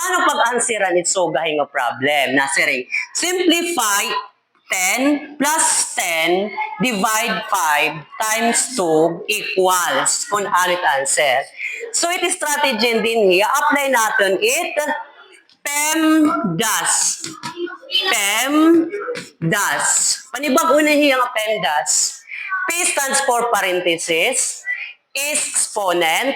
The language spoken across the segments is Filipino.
Ano pag-ansiran itso gahing a problem? Nasiring, simplify 10 plus 10 divide 5 times 2 equals kung ano it answer. So it is strategy din here. Apply natin it PEMDAS. PEMDAS. Panibag una hiyang PEMDAS. P stands for parenthesis, exponent,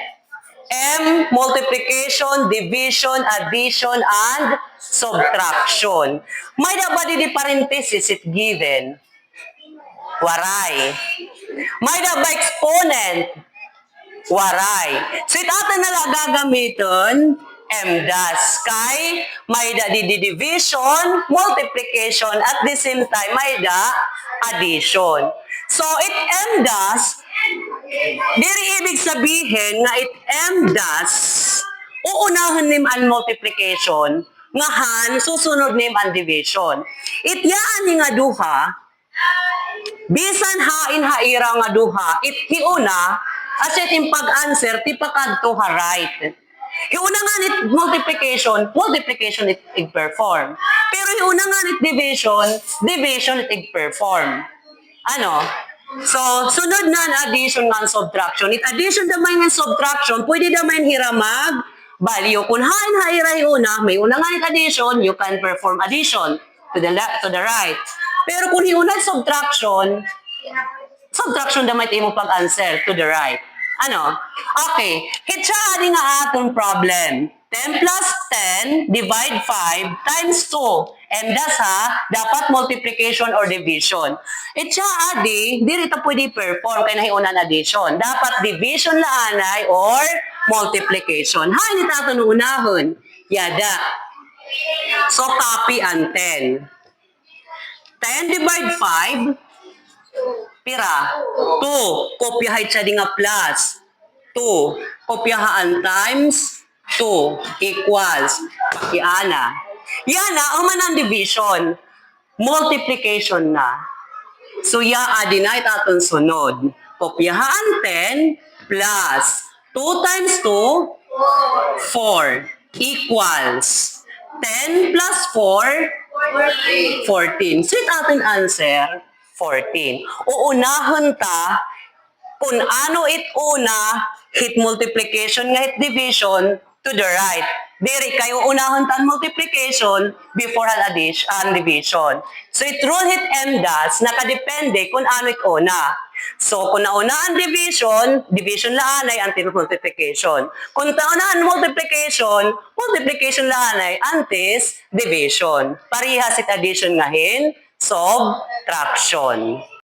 M, multiplication, division, addition, and subtraction. May dabadi di parenthesis it given. Waray. May daba exponent. Waray. So ito na gagamitin MDAS. Kay may da di division, multiplication, at the same time may da addition. So it MDAS, diri ibig sabihin nga it MDAS, uunahan nim ang multiplication, nga han susunod nim ang division. It yaan ni nga duha, bisan hain haira nga duha, it hiuna, as it yung pag-answer, tipakad to ha right. Hiuna nga nit multiplication it perform. Pero hiuna nga nit division it perform. Ano? So, sunod na ang addition ng subtraction. It addition damay ng subtraction, pwede damay hiramag value. Kung hain haira hiuna, may una nga nit addition, you can perform addition to the left, to the right. Pero kung hiuna subtraction damay tayo mo pag-answer to the right. Ano? Okay. Hitsa nga atong problem. 10 plus 10 divide 5 times 2. And that's dapat multiplication or division. Hitsa diri ta pwede perform kay nahiunan addition. Dapat division laanay or multiplication. Hay ni taton unahon. Yada. So copy ang 10. 10 divide 5 pira. 2. Kopyahay siya di nga plus. 2. Kopyahaan times 2 equals. Pakiana. Yan na, ang manang division. Multiplication na. So, adi na itatong sunod. Kopyahaan 10 plus 2 times 2, 4 equals. 10 plus 4, 14. So, itatong answer, 14. Uunahon ta, kung ano it una, hit multiplication nga hit division to the right. Diri kayo unahon ta multiplication before an addition and division. So it rule hit MDAS, nakadepende kung ano it una. So kung nauna ang division laanay anti multiplication. Kung nauna ang multiplication laanay antes division. Parehas it addition ngahin, subtraction.